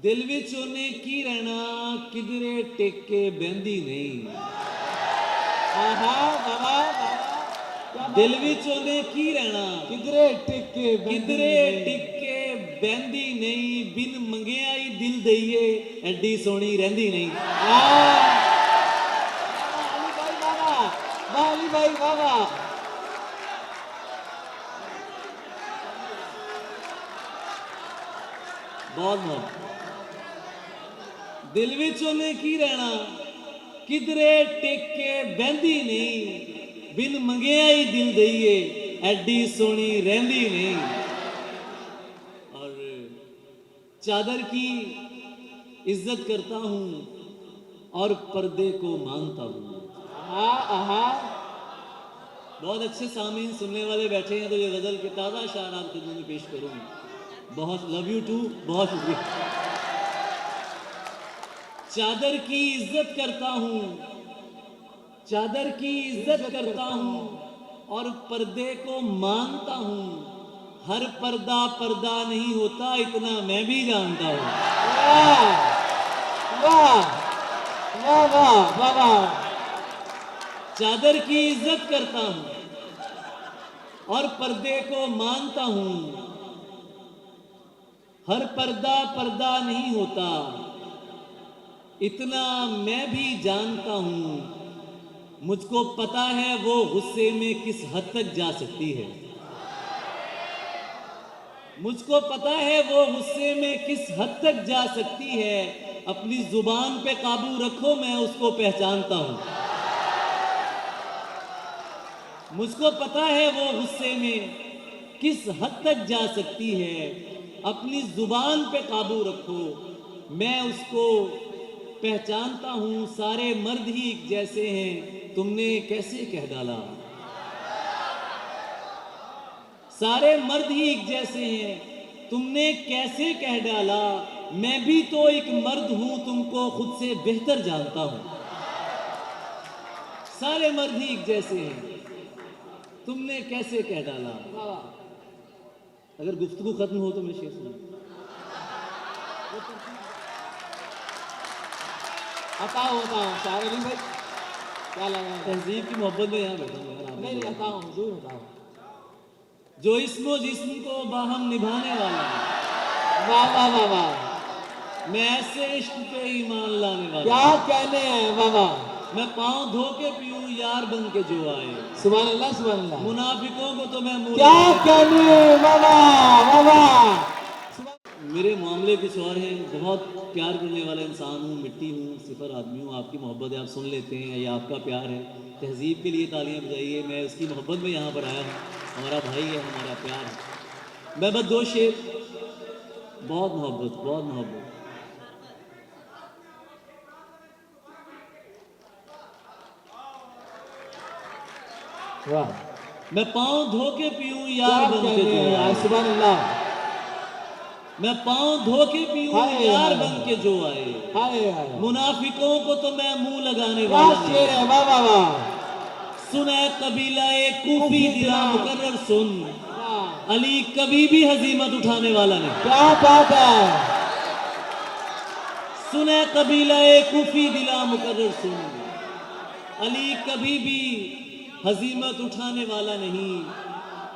दिल विच ओने की रहना किधरे टेके बहंदी नहीं। आहा बाबा बाबा दिल विच ओने की रहना किधरे टिके किधरे टिके बहंदी नहीं। बिन मंगिया ही दिल दईए एडी सोहनी रहंदी नहीं। अली भाई बाबा बहुत बहुत दिल विच ओने की रहना किधरे टेके बहंदी नहीं। बिन मंगिया ही दिल दईए एडी सोहनी रहंदी नहीं। और चादर की इज्जत करता हूं और पर्दे को मानता हूं। आहा बहुत अच्छे सामीन सुनने वाले बैठे हैं तो ये गजल के ताज़ा शार आप खिदमत में पेश करूंगा। बहुत लव यू टू, बहुत शुक्रिया। चादर की इज्जत करता हूं, चादर की इज्जत करता हूं और पर्दे को मानता हूं। हर पर्दा पर्दा नहीं होता इतना मैं भी जानता हूं। वाह वाह वाह वाह वाह। चादर की इज्जत करता हूं और पर्दे को मानता हूं। हर पर्दा पर्दा नहीं होता इतना मैं भी जानता हूं। मुझको पता है वो गुस्से में किस हद तक जा सकती है। मुझको पता है वो गुस्से में किस हद तक जा सकती है। अपनी जुबान पे काबू रखो मैं उसको पहचानता हूं। मुझको पता है वो गुस्से में किस हद तक जा सकती है। अपनी जुबान पे काबू रखो मैं उसको पहचानता हूं। सारे मर्द ही एक जैसे हैं तुमने कैसे कह डाला। सारे मर्द ही एक जैसे हैं तुमने कैसे कह डाला। मैं भी तो एक मर्द हूं तुमको खुद से बेहतर जानता हूं। सारे मर्द ही एक जैसे हैं तुमने कैसे कह डाला। अगर गुफ्तगू खत्म हो तो मैं शेर सुनूं। बताओ बताओ शायर अली भाई क्या लगा। तहजीब की मोहब्बत में यहाँ बैठा हूं यार। नहीं बताओ जरूर बताओ। जो इस्मो जिस्म को बाहम निभाने वाला है। वाह वाह वाह वाह। मैं ऐसे इश्क पे ईमान लाने वाला। क्या कहने हैं बाबा। मैं पाँव धो के पीऊं यार बन के जो आए। सुभान अल्लाह सुभान अल्लाह। मुनाफिकों को तो मैं मुंह क्या कहने बाबा बाबा। मेरे मामले कुछ और हैं। बहुत प्यार करने वाला इंसान हूँ, मिट्टी हूँ, सिफर आदमी हूँ। आपकी मोहब्बत है, आप सुन लेते हैं, ये आपका प्यार है। तहजीब के लिए तालियां बजाइए। मैं उसकी मोहब्बत में यहाँ पर आया हूँ। हमारा भाई है, हमारा प्यार है। मैं बस दो शेर, बहुत मोहब्बत, बहुत मोहब्बत। वाह। मैं पाँव धो के पीऊं यार बन के जो आए। सुभान अल्लाह। मैं पाँव धो के पीऊं यार बन के जो आए। हाय हाय। मुनाफिकों को तो मैं मुंह लगाने क्या वाला शेर है वाह वाह वाह। सुने कबीला एक कूफी दिला मुकर्रर सुन। वाह। अली कभी भी हजीमत उठाने वाला नहीं। क्या बात है। सुने कबीला एक कूफी दिला मुकर्रर सुन। अली कभी भी हजीमत उठाने वाला नहीं।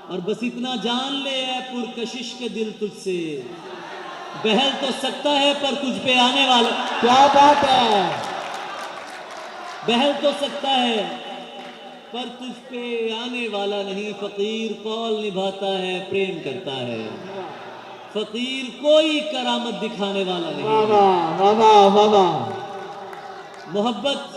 और बस इतना जान ले है पुरकशिश के दिल तुझसे बहल तो सकता है पर तुझ पे आने वाला। क्या बात है। बहल तो सकता है पर तुझ पे आने वाला नहीं। फकीर कौल निभाता है प्रेम करता है। फकीर कोई करामत दिखाने वाला नहीं। वाह वाह वाह वाह वाह। मोहब्बत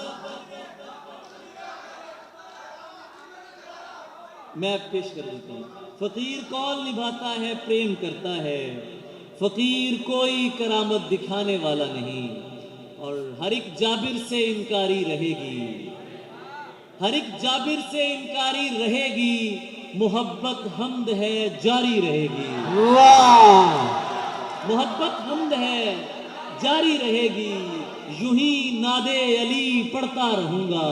मैं पेश कर देता हूँ। फकीर कौल निभाता है प्रेम करता है। फकीर कोई करामत दिखाने वाला नहीं। और हर एक जाबिर से इनकारी रहेगी। हर एक जाबिर से इनकारी रहेगी। मोहब्बत हमद है जारी रहेगी। वाह। मोहब्बत हमद है जारी रहेगी। यूं ही नादे अली पढ़ता रहूंगा।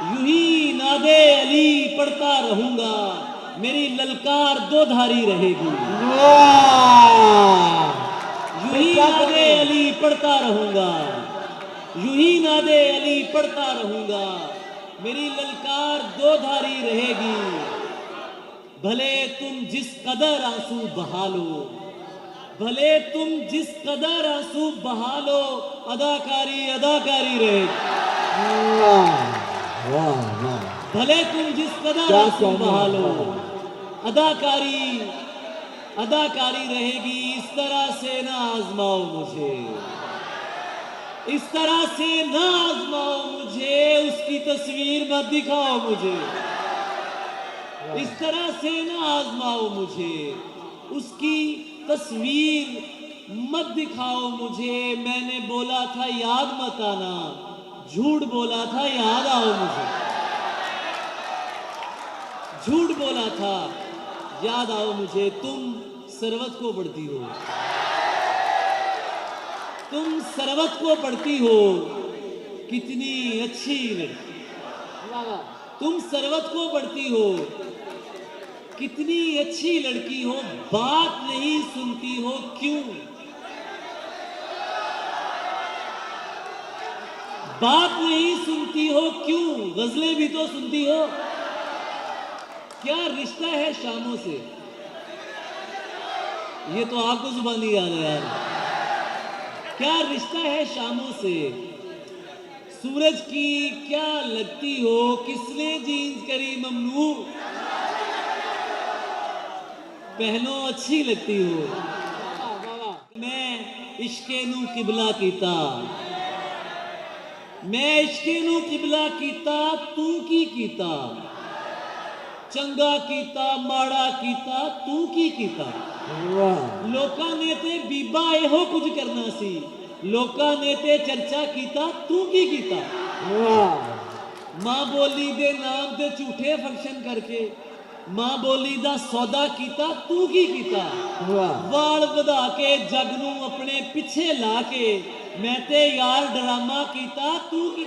यूं ही नादे अली पढ़ता रहूंगा। मेरी ललकार दो धारी रहेगी। वाह। यूं ही नादे अली पढ़ता रहूंगा, यूं ही नादे अली पढ़ता रहूंगा। मेरी ललकार दो धारी रहेगी, भले तुम जिस कदर आंसू बहा लो, भले तुम जिस कदर आंसू बहा लो, अदाकारी अदाकारी रहेगी। वाह वाह, भले तुम जिस कदर क्या आंसू कहना बहा है, लो, वाह। अदाकारी अदाकारी रहेगी। इस तरह से ना आजमाओ मुझे, इस तरह से ना आजमाओ मुझे, उसकी तस्वीर मत दिखाओ मुझे, इस तरह से ना आजमाओ मुझे, उसकी तस्वीर मत दिखाओ मुझे। मैंने बोला था याद मत आना, झूठ बोला था याद आओ मुझे, झूठ बोला था याद आओ मुझे। तुम सरवत को पढ़ती हो, तुम सरवत को पढ़ती हो, कितनी अच्छी लड़की। तुम सरवत को पढ़ती हो, कितनी अच्छी लड़की हो, बात नहीं सुनती हो क्यों? बात नहीं सुनती हो क्यों? गजलें भी तो सुनती हो। क्या रिश्ता है शामों से? ये तो आपको जुबानी याद है यार। क्या रिश्ता है शामों से? सूरज की क्या लगती हो, किसने जीन्स करी ममनू, पहनो अच्छी लगती हो। मैं इश्के नू किबला कीता, मैं इश्के नू किबला कीता, तू की कीता, चंगा कीता माड़ा कीता, तू की कीता। लोकां ने ते बीबा एहो कुछ करना सी, लोकां ने ते चर्चा कीता, तू की कीता। मां बोली दे नाम ते झूठे फंक्शन करके, मां बोली दा सौदा कीता, तू की कीता। वाल वधा के जग नू अपने पिछे ला के, मैं ते यार ड्रामा कीता, तू की